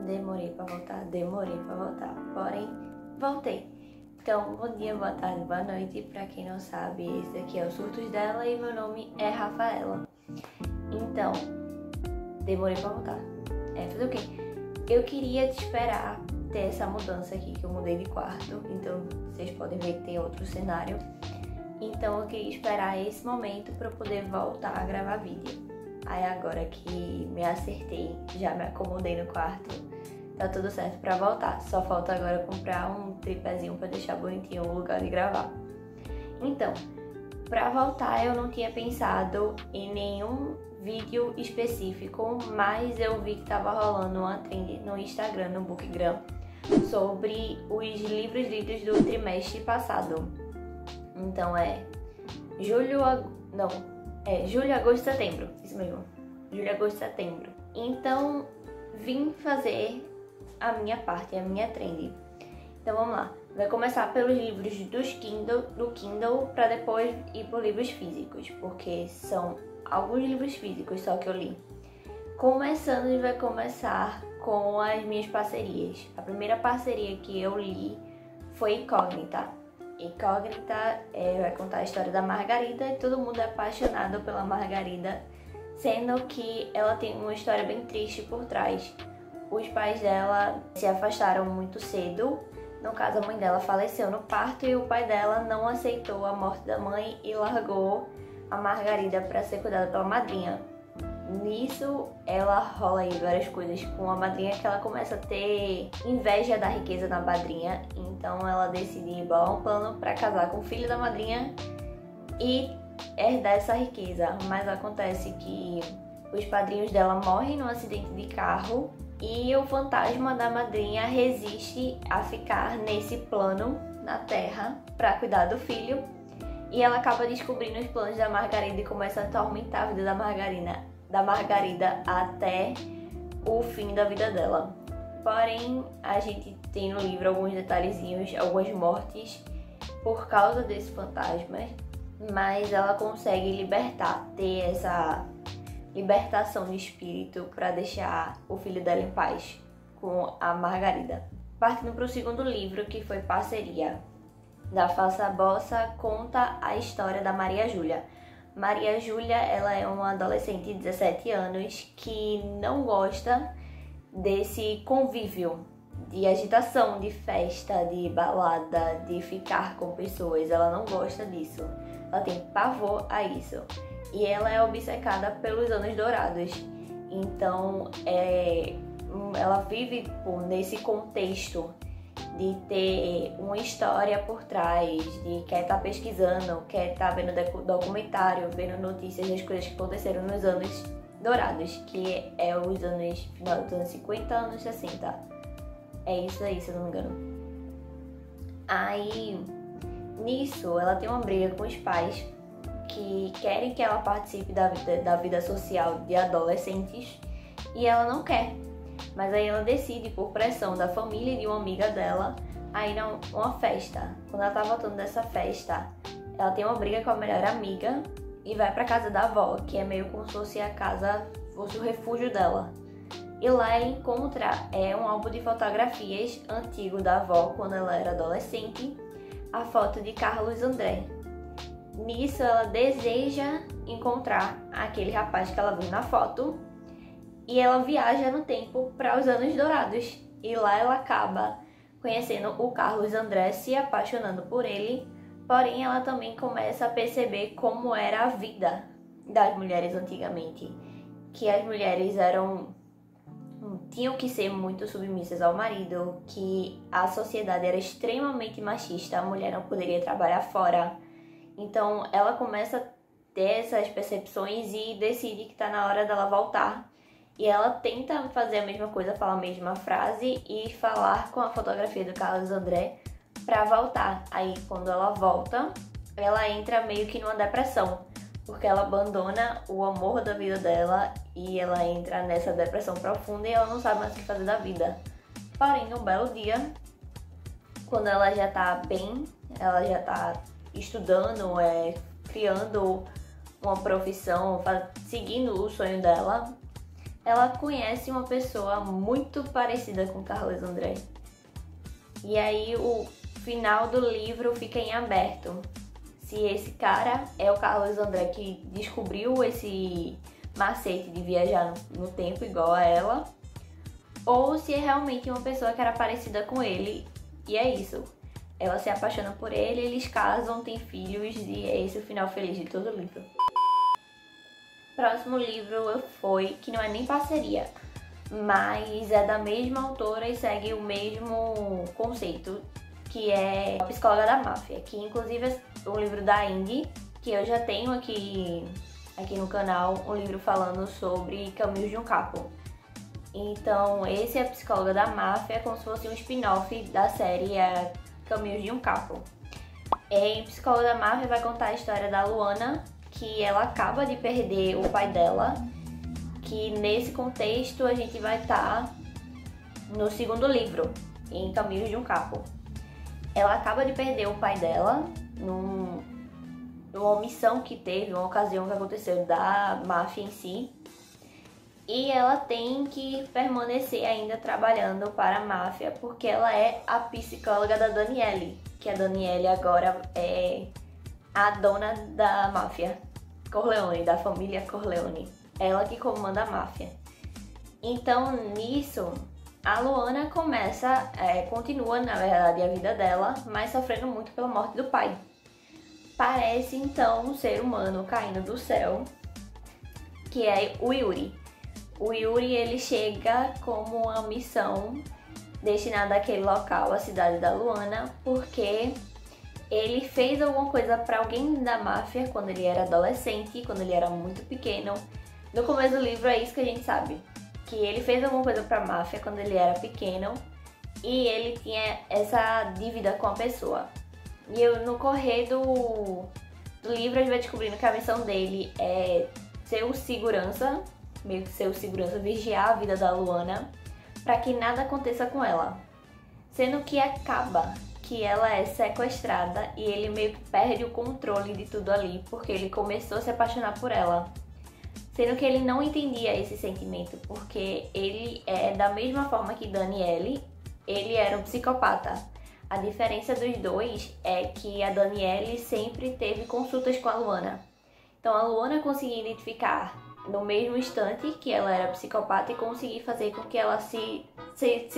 Demorei pra voltar, porém, voltei. Então, bom dia, boa tarde, boa noite. Pra quem não sabe, esse aqui é o Surtos dela e meu nome é Rafaela. Então, demorei pra voltar. Fazer o quê? Eu queria te esperar ter essa mudança aqui, que eu mudei de quarto. Então, vocês podem ver que tem outro cenário. Então, eu queria esperar esse momento pra eu poder voltar a gravar vídeo. Aí agora que me acertei, já me acomodei no quarto, tá tudo certo pra voltar. Só falta agora comprar um tripézinho pra deixar bonitinho o lugar de gravar. Então, pra voltar eu não tinha pensado em nenhum vídeo específico, mas eu vi que tava rolando uma trend no Instagram, no Bookgram, sobre os livros lidos do trimestre passado. Então julho, agosto, setembro. Isso mesmo. Julho, agosto, setembro. Então, vim fazer a minha parte, a minha trend. Então, vamos lá. Vai começar pelos livros do Kindle, para depois ir por livros físicos, porque são alguns livros físicos só que eu li. Começando, a gente vai começar com as minhas parcerias. A primeira parceria que eu li foi Incógnita. Incógnita vai contar a história da Margarida e todo mundo é apaixonado pela Margarida, sendo que ela tem uma história bem triste por trás. Os pais dela se afastaram muito cedo, no caso a mãe dela faleceu no parto e o pai dela não aceitou a morte da mãe e largou a Margarida para ser cuidada pela madrinha. Nisso, ela rola aí várias coisas com a madrinha, que ela começa a ter inveja da riqueza da madrinha. Então ela decide bolar um plano para casar com o filho da madrinha e herdar essa riqueza. Mas acontece que os padrinhos dela morrem num acidente de carro e o fantasma da madrinha resiste a ficar nesse plano na Terra para cuidar do filho. E ela acaba descobrindo os planos da Margarida e começa a atormentar a vida da Margarida até o fim da vida dela. Porém, a gente tem no livro alguns detalhezinhos, algumas mortes por causa desse fantasma, mas ela consegue ter essa libertação de espírito para deixar o filho dela em paz com a Margarida. Partindo para o segundo livro, que foi Parceria, da Falsa Bossa, conta a história da Maria Júlia. Maria Júlia, ela é uma adolescente de 17 anos que não gosta desse convívio de agitação, de festa, de balada, de ficar com pessoas. Ela não gosta disso. Ela tem pavor a isso. E ela é obcecada pelos anos dourados. Então, ela vive nesse contexto de ter uma história por trás, de quer estar pesquisando, quer estar vendo documentário, vendo notícias das coisas que aconteceram nos anos dourados, que é os anos final dos anos 50, anos 60. É isso aí, se eu não me engano. Aí, nisso, ela tem uma briga com os pais que querem que ela participe da vida social de adolescentes e ela não quer. Mas aí ela decide, por pressão da família e de uma amiga dela, a ir a uma festa. Quando ela tá voltando dessa festa, ela tem uma briga com a melhor amiga e vai pra casa da avó, que é meio como se fosse fosse o refúgio dela. E lá ela encontra um álbum de fotografias antigo da avó, quando ela era adolescente, a foto de Carlos André. Nisso ela deseja encontrar aquele rapaz que ela viu na foto, e ela viaja no tempo para os anos dourados. E lá ela acaba conhecendo o Carlos André, se apaixonando por ele. Porém, ela também começa a perceber como era a vida das mulheres antigamente. Que as mulheres tinham que ser muito submissas ao marido, que a sociedade era extremamente machista, a mulher não poderia trabalhar fora. Então, ela começa a ter essas percepções e decide que está na hora dela voltar. E ela tenta fazer a mesma coisa, falar a mesma frase e falar com a fotografia do Carlos André pra voltar. Aí, quando ela volta, ela entra meio que numa depressão, porque ela abandona o amor da vida dela e ela entra nessa depressão profunda e ela não sabe mais o que fazer da vida. Porém, um belo dia, quando ela já tá bem, ela já tá estudando, criando uma profissão, seguindo o sonho dela, ela conhece uma pessoa muito parecida com Carlos André. E aí o final do livro fica em aberto. Se esse cara é o Carlos André que descobriu esse macete de viajar no tempo igual a ela, ou se é realmente uma pessoa que era parecida com ele, e é isso. Ela se apaixona por ele, eles casam, têm filhos, e é esse o final feliz de todo o livro. Próximo livro foi, que não é nem parceria, mas é da mesma autora e segue o mesmo conceito, que é A Psicóloga da Máfia, que inclusive é um livro da Indy, que eu já tenho aqui no canal, um livro falando sobre Caminhos de um Capo. Então esse é A Psicóloga da Máfia, é como se fosse um spin-off da série Caminhos de um Capo. Em Psicóloga da Máfia vai contar a história da Luana, que ela acaba de perder o pai dela, que nesse contexto a gente vai estar no segundo livro, em Caminhos de um Capo. Ela acaba de perder o pai dela numa omissão que teve, uma ocasião que aconteceu da máfia em si. E ela tem que permanecer ainda trabalhando para a máfia, porque ela é a psicóloga da Daniele, que a Daniele agora é a dona da máfia Corleone, da família Corleone. Ela que comanda a máfia. Então, nisso, a Luana continua, na verdade, a vida dela, mas sofrendo muito pela morte do pai. Parece, então, um ser humano caindo do céu, que é o Yuri. O Yuri, ele chega como uma missão destinada àquele local, a cidade da Luana, porque ele fez alguma coisa para alguém da máfia quando ele era adolescente, quando ele era muito pequeno. No começo do livro é isso que a gente sabe, que ele fez alguma coisa para a máfia quando ele era pequeno e ele tinha essa dívida com a pessoa. E no correr do livro a gente vai descobrindo que a missão dele é ser o segurança, meio que ser o segurança, vigiar a vida da Luana para que nada aconteça com ela. Sendo que acaba que ela é sequestrada e ele meio que perde o controle de tudo ali, porque ele começou a se apaixonar por ela. Sendo que ele não entendia esse sentimento, porque ele é da mesma forma que Daniele, ele era um psicopata. A diferença dos dois é que a Daniele sempre teve consultas com a Luana. Então a Luana conseguia identificar no mesmo instante que ela era psicopata e conseguir fazer com que ela se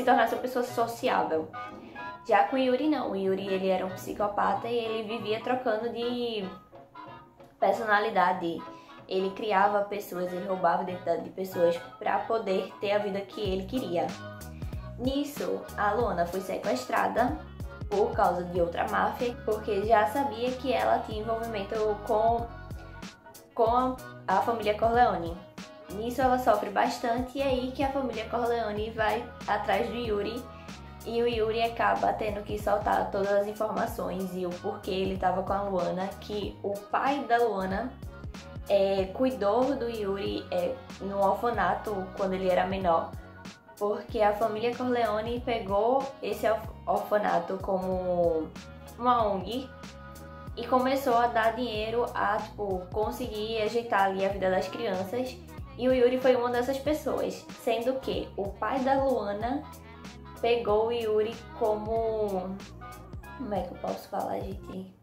tornasse uma pessoa sociável. Já com o Yuri não, o Yuri ele era um psicopata e ele vivia trocando de personalidade. Ele criava pessoas, ele roubava a identidade de pessoas para poder ter a vida que ele queria. Nisso, a Luana foi sequestrada por causa de outra máfia, porque já sabia que ela tinha envolvimento com a família Corleone. Nisso ela sofre bastante e é aí que a família Corleone vai atrás do Yuri e o Yuri acaba tendo que soltar todas as informações e o porquê ele estava com a Luana, que o pai da Luana cuidou do Yuri no orfanato quando ele era menor, porque a família Corleone pegou esse orfanato como uma ONG e começou a dar dinheiro a conseguir ajeitar ali a vida das crianças. E o Yuri foi uma dessas pessoas, sendo que o pai da Luana pegou o Yuri como... Como é que eu posso falar, gente?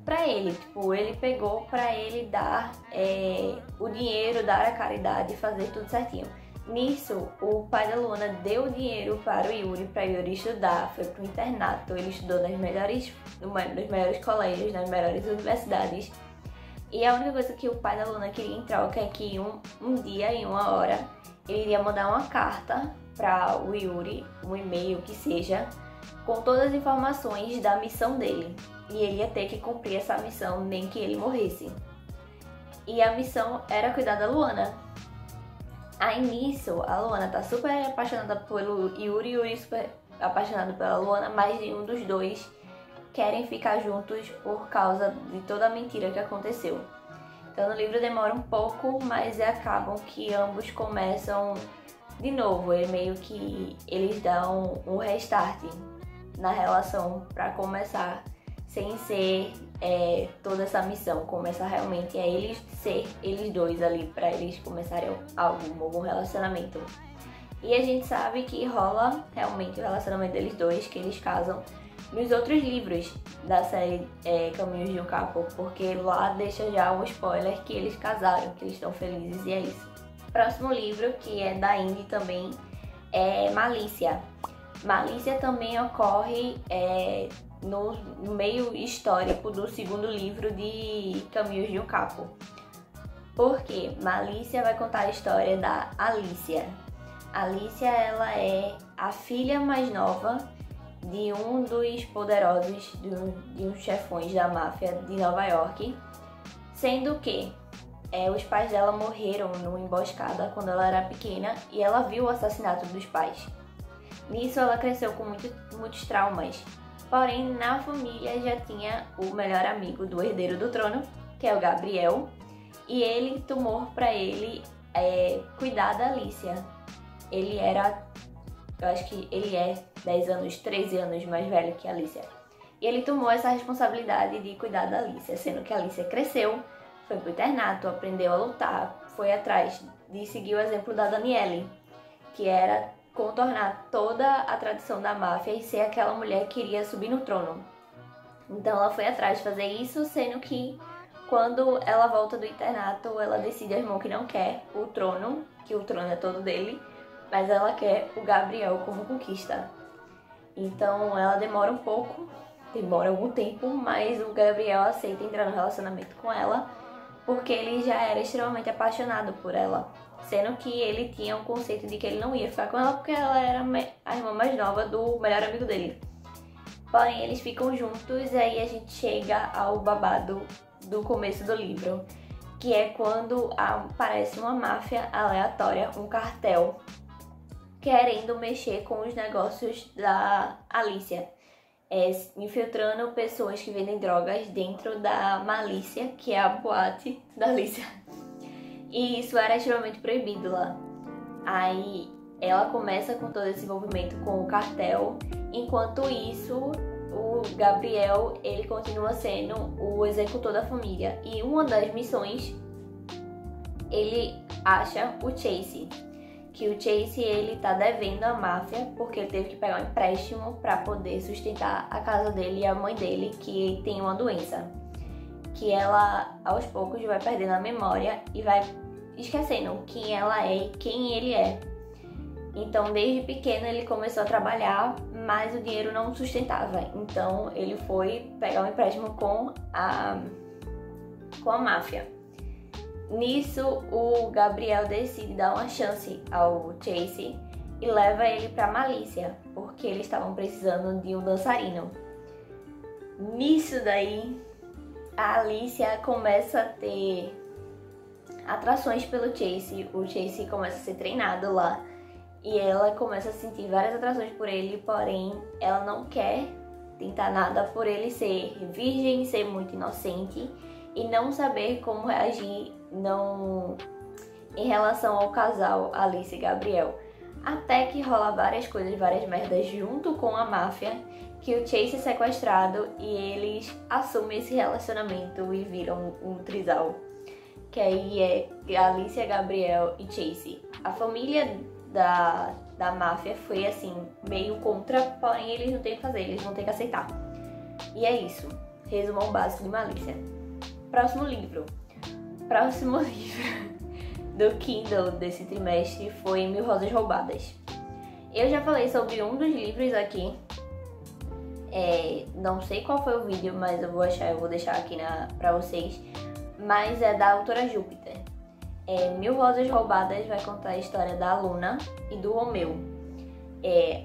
Pra ele, ele pegou pra ele dar o dinheiro, dar a caridade, fazer tudo certinho. Nisso, o pai da Luana deu o dinheiro para o Yuri estudar, foi pro internato, ele estudou nos melhores colégios, nas melhores universidades. E a única coisa que o pai da Luana queria em troca é que um dia, em uma hora, ele iria mandar uma carta para o Yuri, um e-mail que seja, com todas as informações da missão dele. E ele ia ter que cumprir essa missão nem que ele morresse. E a missão era cuidar da Luana. Aí nisso, a Luana tá super apaixonada pelo Yuri, Yuri super apaixonado pela Luana, mas nenhum dos dois querem ficar juntos por causa de toda a mentira que aconteceu. Então no livro demora um pouco, mas acabam que ambos começam de novo. Meio que eles dão um restart na relação para começar a sem ser toda essa missão. Começa realmente a eles dois ali, pra eles começarem algum relacionamento. E a gente sabe que rola realmente o relacionamento deles dois, que eles casam nos outros livros da série Caminhos de um Capo, porque lá deixa já um spoiler que eles casaram, que eles estão felizes e é isso. Próximo livro, que é da Indy também, é Malícia. Malícia também ocorre no meio histórico do segundo livro de Caminhos de um Capo. Porque Malícia vai contar a história da Alicia. Alicia, ela é a filha mais nova de um dos poderosos, de uns chefões da máfia de Nova York, sendo que os pais dela morreram numa emboscada quando ela era pequena e ela viu o assassinato dos pais. Nisso ela cresceu com muitos traumas, porém na família já tinha o melhor amigo do herdeiro do trono, que é o Gabriel, e ele tomou para ele cuidar da Alicia. Eu acho que ele é 10 anos, 13 anos mais velho que a Alicia. E ele tomou essa responsabilidade de cuidar da Alicia, sendo que a Alicia cresceu, foi pro internato, aprendeu a lutar, foi atrás de seguir o exemplo da Danielle, que era contornar toda a tradição da máfia e ser aquela mulher que iria subir no trono. Então ela foi atrás de fazer isso, sendo que quando ela volta do internato, ela decide a irmã que não quer o trono, que o trono é todo dele, mas ela quer o Gabriel como conquista. Então ela demora algum tempo, mas o Gabriel aceita entrar no relacionamento com ela, porque ele já era extremamente apaixonado por ela, sendo que ele tinha o conceito de que ele não ia ficar com ela porque ela era a irmã mais nova do melhor amigo dele. Porém, eles ficam juntos e aí a gente chega ao babado do começo do livro, que é quando aparece uma máfia aleatória, um cartel, querendo mexer com os negócios da Alicia, infiltrando pessoas que vendem drogas dentro da Malícia, que é a boate da Alicia. E isso era extremamente proibido lá. Aí ela começa com todo esse envolvimento com o cartel, enquanto isso o Gabriel, ele continua sendo o executor da família. E uma das missões, ele acha o Chase, que o Chase ele tá devendo a máfia porque ele teve que pegar um empréstimo para poder sustentar a casa dele e a mãe dele, que tem uma doença, que ela aos poucos vai perdendo a memória e vai esquecendo quem ela é e quem ele é. Então desde pequeno ele começou a trabalhar, mas o dinheiro não sustentava, então ele foi pegar um empréstimo com a máfia. Nisso, o Gabriel decide dar uma chance ao Chase e leva ele pra Malícia, porque eles estavam precisando de um dançarino. Nisso daí, a Alicia começa a ter atrações pelo Chase. O Chase começa a ser treinado lá e ela começa a sentir várias atrações por ele, porém ela não quer tentar nada por ele ser virgem, ser muito inocente e não saber como reagir em relação ao casal Alice e Gabriel. Até que rola várias coisas, várias merdas junto com a máfia, que o Chase é sequestrado e eles assumem esse relacionamento e viram um trisal. Que aí é Alice, Gabriel e Chase. A família da máfia foi assim, meio contra, porém eles não têm o que fazer, eles vão ter que aceitar. E é isso. Resumão básico de Malícia. Próximo livro do Kindle desse trimestre foi 1000 Rosas Roubadas. Eu já falei sobre um dos livros aqui. Não sei qual foi o vídeo, mas eu vou deixar aqui pra vocês. Mas é da autora Júpiter. 1000 Rosas Roubadas vai contar a história da Luna e do Romeu.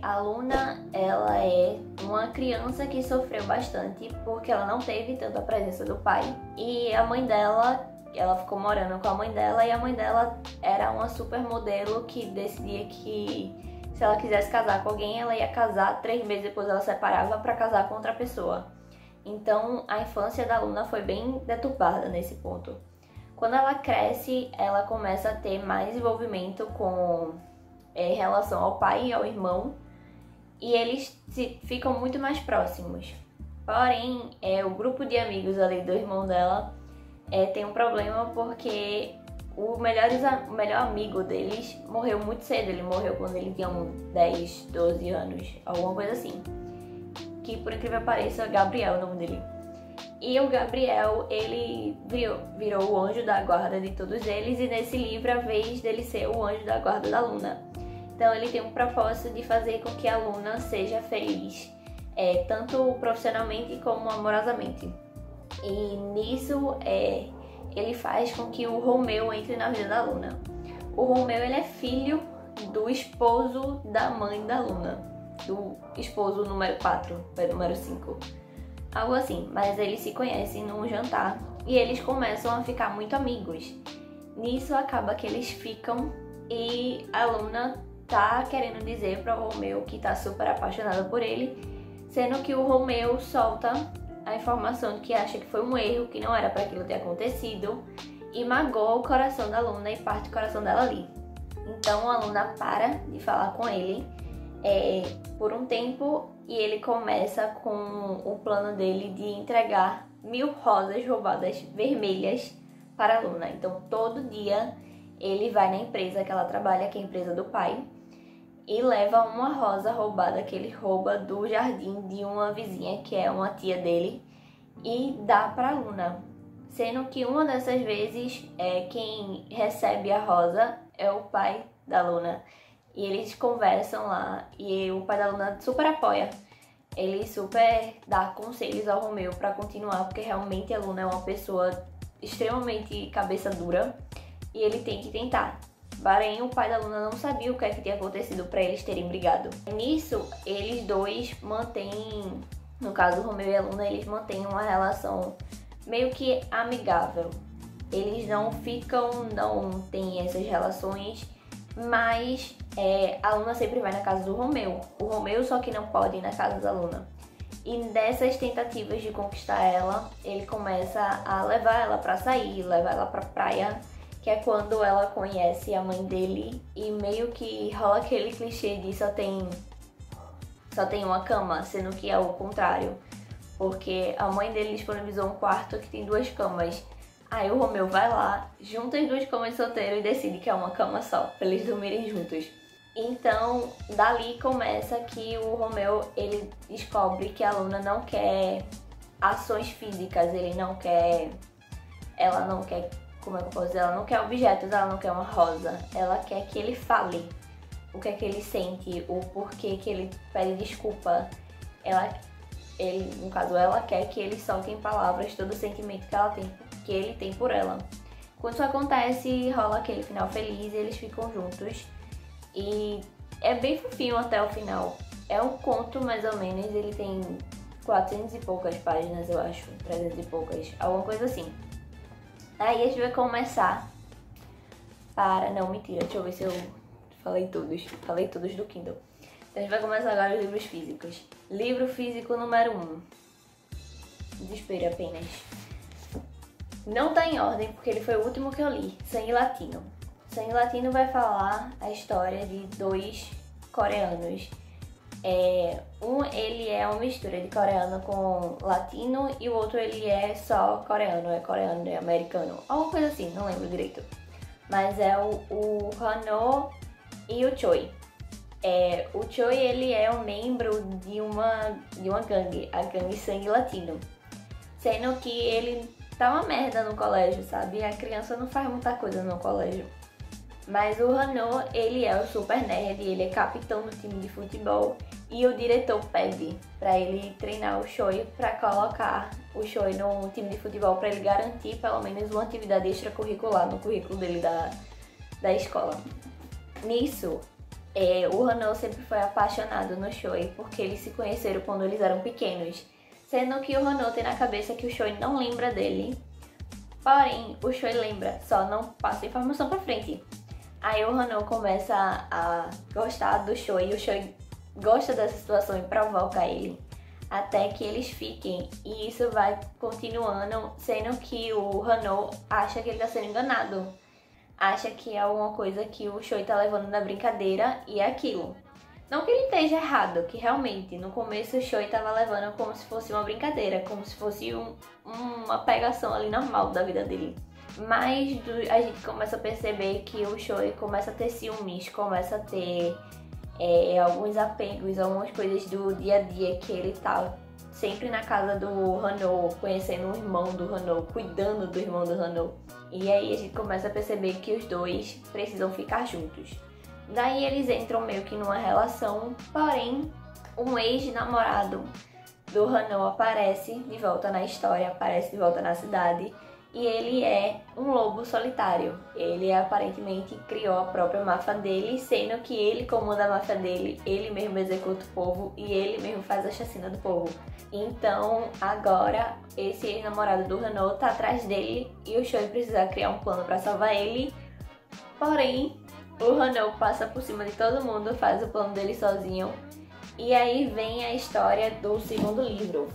A Luna, ela é uma criança que sofreu bastante porque ela não teve tanta presença do pai. E a mãe dela, ela ficou morando com a mãe dela e a mãe dela era uma supermodelo que decidia que se ela quisesse casar com alguém, ela ia casar, 3 meses depois ela separava para casar com outra pessoa. Então a infância da Luna foi bem deturpada nesse ponto. Quando ela cresce, ela começa a ter mais envolvimento em relação ao pai e ao irmão, e eles ficam muito mais próximos. Porém, o grupo de amigos ali do irmão dela tem um problema porque o melhor amigo deles morreu muito cedo. Ele morreu quando ele tinha uns 10, 12 anos, alguma coisa assim. Que, por incrível que pareça, é Gabriel o nome dele. E o Gabriel, ele virou o anjo da guarda de todos eles, e nesse livro a vez dele ser o anjo da guarda da Luna. Então ele tem um propósito de fazer com que a Luna seja feliz, tanto profissionalmente como amorosamente. E nisso ele faz com que o Romeu entre na vida da Luna. O Romeu, ele é filho do esposo da mãe da Luna, do esposo número 4, número 5. Algo assim, mas eles se conhecem num jantar e eles começam a ficar muito amigos. Nisso acaba que eles ficam e a Luna tá querendo dizer para o Romeu que tá super apaixonada por ele, sendo que o Romeu solta a informação de que acha que foi um erro, que não era para aquilo ter acontecido, e magoa o coração da Luna e parte o coração dela ali. Então a Luna para de falar com ele por um tempo, e ele começa com o plano dele de entregar 1000 rosas roubadas vermelhas para a Luna. Então todo dia ele vai na empresa que ela trabalha, que é a empresa do pai, e leva uma rosa roubada que ele rouba do jardim de uma vizinha, que é uma tia dele, e dá para a Luna. Sendo que uma dessas vezes quem recebe a rosa é o pai da Luna. E eles conversam lá e o pai da Luna super apoia. Ele super dá conselhos ao Romeu para continuar, porque realmente a Luna é uma pessoa extremamente cabeça dura e ele tem que tentar. Porém, o pai da Luna não sabia o que tinha acontecido para eles terem brigado. Nisso, eles dois mantêm, no caso o Romeu e a Luna, eles mantêm uma relação meio que amigável. Eles não têm essas relações, mas a Luna sempre vai na casa do Romeu. O Romeu só que não pode ir na casa da Luna. E dessas tentativas de conquistar ela, ele começa a levar ela pra sair, levar ela pra praia, que é quando ela conhece a mãe dele e meio que rola aquele clichê de só tem uma cama, sendo que é o contrário. Porque a mãe dele disponibilizou um quarto que tem 2 camas. Aí o Romeu vai lá, junta as 2 camas de solteiro e decide que é uma cama só, pra eles dormirem juntos. Então, dali começa que o Romeu, ele descobre que a Luna não quer ações físicas, ela não quer, como é que eu posso dizer, ela não quer objetos, ela não quer uma rosa, ela quer que ele fale o que é que ele sente, o porquê que ele pede desculpa. No caso, ela quer que ele solte em palavras todo o sentimento que ele tem por ela. Quando isso acontece, rola aquele final feliz e eles ficam juntos. E é bem fofinho até o final. É um conto, mais ou menos, ele tem 400 e poucas páginas, eu acho, 300 e poucas, alguma coisa assim. Aí a gente vai começar Não, mentira, deixa eu ver se eu falei todos do Kindle. Então a gente vai começar agora os livros físicos. Livro físico número 1. Desespero apenas. Não tá em ordem, porque ele foi o último que eu li. Sangue Latino. Sangue Latino vai falar a história de 2 coreanos. Ele é uma mistura de coreano com latino e o outro ele é só coreano, é americano. Alguma coisa assim, não lembro direito. Mas é o Hano e o Choi. O Choi, ele é um membro de uma gangue, a gangue Sangue Latino. Sendo que ele tá uma merda no colégio, sabe? A criança não faz muita coisa no colégio. Mas o Hano, ele é o super nerd, ele é capitão do time de futebol. E o diretor pede pra ele treinar o Choi, pra colocar o Choi no time de futebol, pra ele garantir pelo menos uma atividade extracurricular no currículo dele da escola. Nisso, o Hano sempre foi apaixonado no Choi, porque eles se conheceram quando eles eram pequenos. Sendo que o Hano tem na cabeça que o Choi não lembra dele. Porém, o Choi lembra, só não passa informação pra frente. Aí o Hano começa a gostar do Choi e o Choi gosta dessa situação e provoca ele. Até que eles fiquem. E isso vai continuando, sendo que o Hano acha que ele tá sendo enganado. Acha que é alguma coisa que o Choi tá levando na brincadeira e é aquilo. Não que ele esteja errado, que realmente no começo o Choi tava levando como se fosse uma brincadeira, como se fosse uma pegação ali normal da vida dele. Mas a gente começa a perceber que o Choi começa a ter ciúmes, começa a ter alguns apegos, algumas coisas do dia a dia, que ele tá sempre na casa do Hanou, conhecendo o irmão do Hanou, cuidando do irmão do Hanou. E aí a gente começa a perceber que os dois precisam ficar juntos. Daí eles entram meio que numa relação, porém um ex-namorado do Hanou aparece de volta na história, aparece de volta na cidade. E ele é um lobo solitário. Ele aparentemente criou a própria máfia dele, sendo que ele comanda a máfia dele, ele mesmo executa o povo e ele mesmo faz a chacina do povo. Então agora esse ex-namorado do Hanou tá atrás dele e o Choi precisa criar um plano pra salvar ele. Porém, o Hanou passa por cima de todo mundo, faz o plano dele sozinho. E aí vem a história do segundo livro,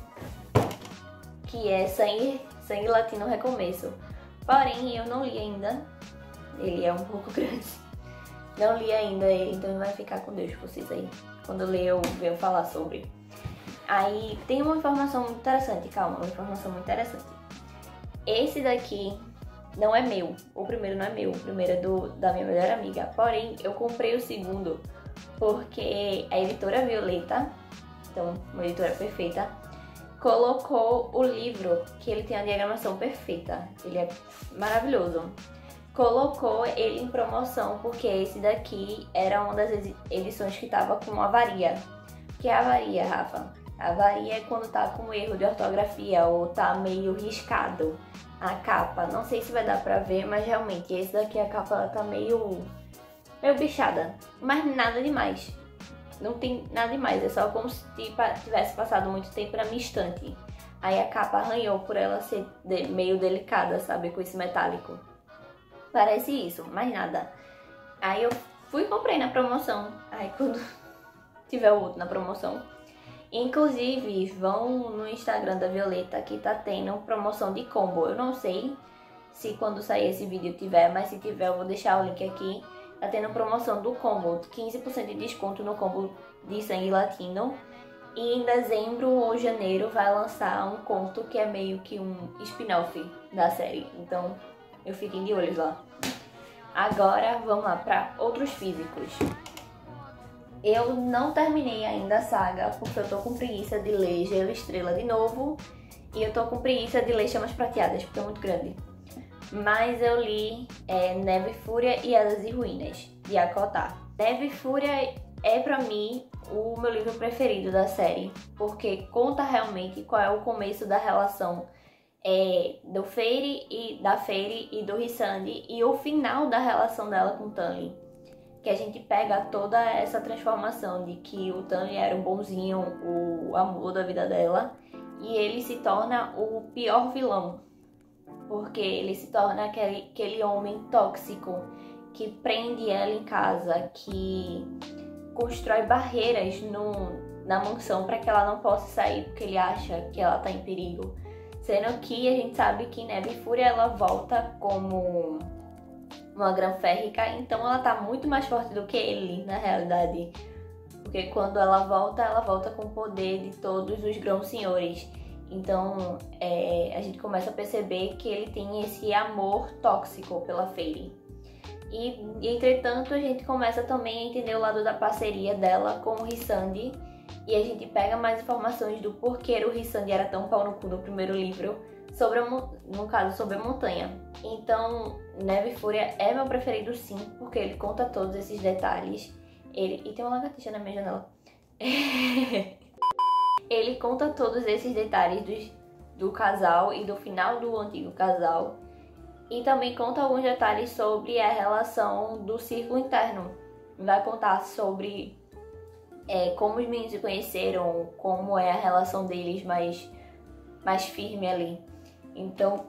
que é Sangue Latino Recomeço. Porém, eu não li ainda. Ele é um pouco grande. Não li ainda ele, então vai ficar com Deus vocês aí. Quando eu ler, eu venho falar sobre. Aí tem uma informação muito interessante, calma, uma informação muito interessante. Esse daqui não é meu. O primeiro não é meu, o primeiro é da minha melhor amiga. Porém, eu comprei o segundo porque a editora Violeta, então uma editora perfeita, colocou o livro, que ele tem a diagramação perfeita, ele é maravilhoso. Colocou ele em promoção porque esse daqui era uma das edições que tava com avaria. O que é avaria, Rafa? Avaria é quando tá com erro de ortografia ou tá meio riscado a capa. Não sei se vai dar pra ver, mas realmente esse daqui a capa tá meio bichada, mas nada demais. Não tem nada demais, é só como se tivesse passado muito tempo na minha estante. Aí a capa arranhou por ela ser meio delicada, sabe? Com esse metálico. Parece isso, mais nada. Aí eu fui e comprei na promoção. Aí quando tiver o outro na promoção. Inclusive, vão no Instagram da Violeta que tá tendo promoção de combo. Eu não sei se quando sair esse vídeo tiver, mas se tiver eu vou deixar o link aqui. Tá tendo promoção do combo, 15% de desconto no combo de Sangue Latino. E em dezembro ou janeiro vai lançar um conto que é meio que um spin-off da série. Então eu fiquem de olhos lá. Agora vamos lá para outros físicos. Eu não terminei ainda a saga porque eu tô com preguiça de ler Gelo e Estrela de novo. E eu tô com preguiça de ler Chamas Prateadas porque é muito grande. Mas eu li Neve, Fúria e Asas e Ruínas, de Acotar. Neve e Fúria é pra mim o meu livro preferido da série, porque conta realmente qual é o começo da relação da Fairy e do Rissandi e o final da relação dela com o Tanley. Que a gente pega toda essa transformação de que o Tanley era o bonzinho, o amor da vida dela, e ele se torna o pior vilão. Porque ele se torna aquele homem tóxico que prende ela em casa, que constrói barreiras na mansão para que ela não possa sair porque ele acha que ela tá em perigo. Sendo que a gente sabe que Neve e Fúria ela volta como uma Grã-Férrica, então ela tá muito mais forte do que ele, na realidade. Porque quando ela volta com o poder de todos os Grão-Senhores. Então, a gente começa a perceber que ele tem esse amor tóxico pela Fairy. E, entretanto, a gente começa também a entender o lado da parceria dela com o Rissandi. E a gente pega mais informações do porquê o Rissandi era tão pau no cu no primeiro livro, no caso, sobre a montanha. Então, Neve e Fúria é meu preferido sim, porque ele conta todos esses detalhes. E tem uma lagartixa na minha janela. Ele conta todos esses detalhes do casal e do final do antigo casal. E também conta alguns detalhes sobre a relação do círculo interno. Vai contar sobre como os meninos se conheceram, como é a relação deles mais firme ali. Então,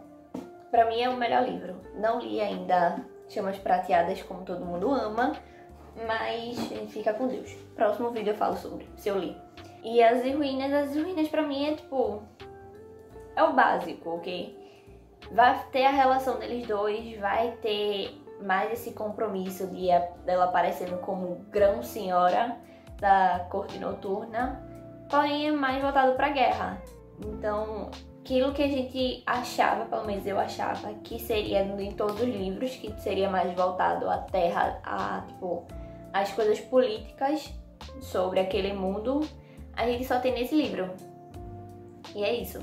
pra mim é o melhor livro. Não li ainda Chamas Prateadas, como todo mundo ama, mas fica com Deus. Próximo vídeo eu falo sobre, se eu li. E As Ruínas pra mim é tipo... é o básico, ok? Vai ter a relação deles dois, vai ter mais esse compromisso dela aparecendo como Grão-Senhora. da corte noturna, porém é mais voltado pra guerra. Então, aquilo que a gente achava, pelo menos eu achava, que seria em todos os livros, que seria mais voltado à terra, a, tipo, as coisas políticas sobre aquele mundo, a gente só tem nesse livro. E é isso.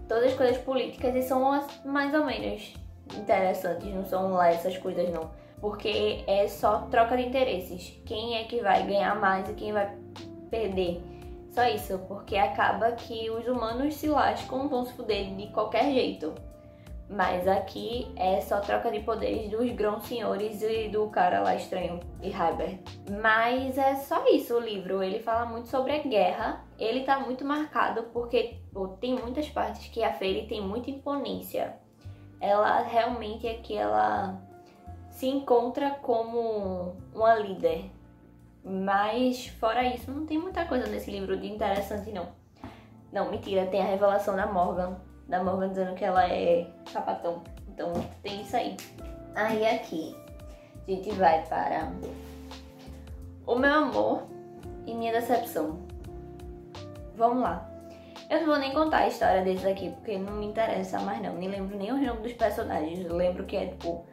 Todas as coisas políticas e são mais ou menos interessantes, não são lá essas coisas não. Porque é só troca de interesses. Quem é que vai ganhar mais e quem vai perder. Só isso, porque acaba que os humanos se lascam, vão se fuder de qualquer jeito. Mas aqui é só troca de poderes dos grãos senhores e do cara lá estranho, e Hybert. Mas é só isso o livro, ele fala muito sobre a guerra. Ele tá muito marcado porque tem muitas partes que a Fairy tem muita imponência. Ela realmente é que ela se encontra como uma líder. Mas fora isso, não tem muita coisa nesse livro de interessante não. Não, mentira, tem a revelação da Morgan dizendo que ela é sapatão. Então tem isso aí. Aí aqui a gente vai para O Meu Amor e Minha Decepção. Vamos lá. Eu não vou nem contar a história desses aqui, porque não me interessa mais não. Nem lembro nem os nomes dos personagens. Eu lembro que é tipo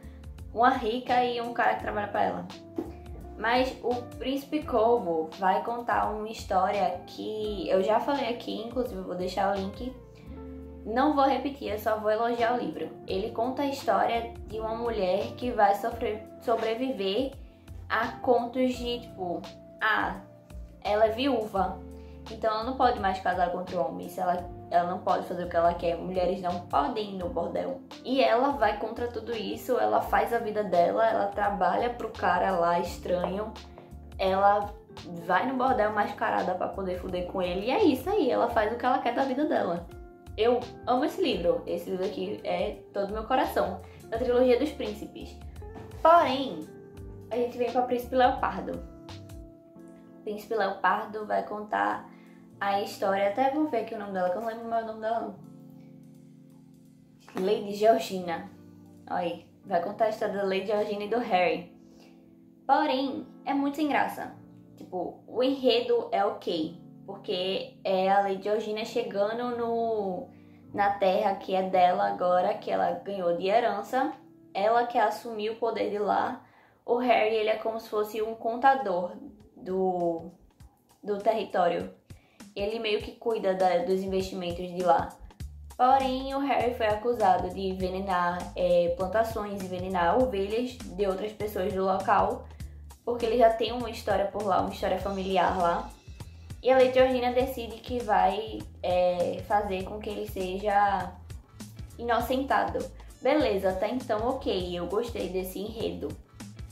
uma rica e um cara que trabalha para ela. Mas o Príncipe Corvo vai contar uma história que eu já falei aqui, inclusive eu vou deixar o link. Não vou repetir, eu só vou elogiar o livro. Ele conta a história de uma mulher que vai sobreviver a contos de tipo... ela é viúva, então ela não pode mais casar com outro homem. Se ela não pode fazer o que ela quer, mulheres não podem ir no bordel. E ela vai contra tudo isso, ela faz a vida dela, ela trabalha pro cara lá estranho, ela vai no bordel mascarada pra poder foder com ele, e é isso aí, ela faz o que ela quer da vida dela. Eu amo esse livro aqui é todo meu coração, da trilogia dos príncipes. Porém, a gente vem pra Príncipe Leopardo. Príncipe Leopardo vai contar a história, até vou ver aqui o nome dela, que eu não lembro mais o nome dela não. Lady Georgina. Olha aí, vai contar a história da Lady Georgina e do Harry. Porém, é muito sem graça. Tipo, o enredo é ok, porque é a Lady Georgina chegando na terra que é dela agora, que ela ganhou de herança. Ela quer assumir o poder de lá. O Harry, ele é como se fosse um contador do território. Ele meio que cuida dos investimentos de lá. Porém, o Harry foi acusado de envenenar plantações, envenenar ovelhas de outras pessoas do local, porque ele já tem uma história por lá, uma história familiar lá. E a Lady Georgina decide que vai fazer com que ele seja inocentado. Beleza, até então ok, eu gostei desse enredo.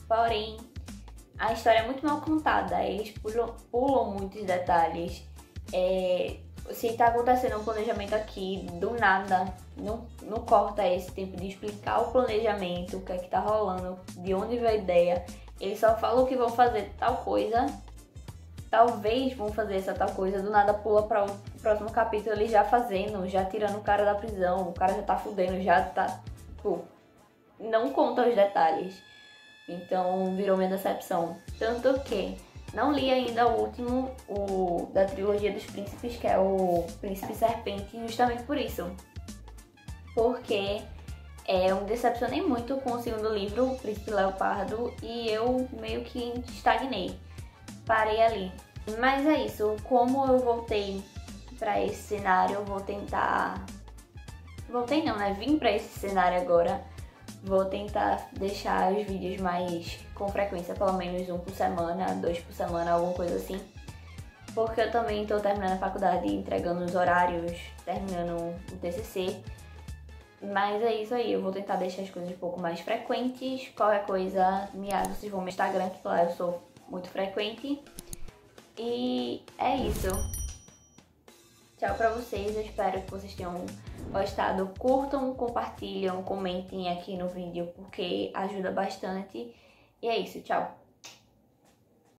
Porém, a história é muito mal contada, eles pulam muitos detalhes. Se tá acontecendo um planejamento aqui, do nada, não corta esse tempo de explicar o planejamento, o que é que tá rolando, de onde veio a ideia. Eles só falam que vão fazer tal coisa, talvez vão fazer essa tal coisa, do nada pula para o próximo capítulo, eles já fazendo, já tirando o cara da prisão, o cara já tá fudendo, já tá... Pô, não conta os detalhes. Então virou minha decepção. Tanto que não li ainda o último, da trilogia dos príncipes, que é o Príncipe Serpente, justamente por isso. Porque eu me decepcionei muito com o segundo livro, o Príncipe Leopardo, e eu meio que estagnei. Parei ali. Mas é isso, como eu voltei pra esse cenário, eu vou tentar... Voltei não, né? Vim pra esse cenário agora. Vou tentar deixar os vídeos mais com frequência, pelo menos 1 por semana, 2 por semana, alguma coisa assim. Porque eu também estou terminando a faculdade, entregando os horários, terminando o TCC. Mas é isso aí, eu vou tentar deixar as coisas um pouco mais frequentes. Qualquer coisa, vocês vão no meu Instagram, que lá eu sou muito frequente. E é isso. Tchau pra vocês, eu espero que vocês tenham gostado. Curtam, compartilham, comentem aqui no vídeo, porque ajuda bastante. E é isso, tchau!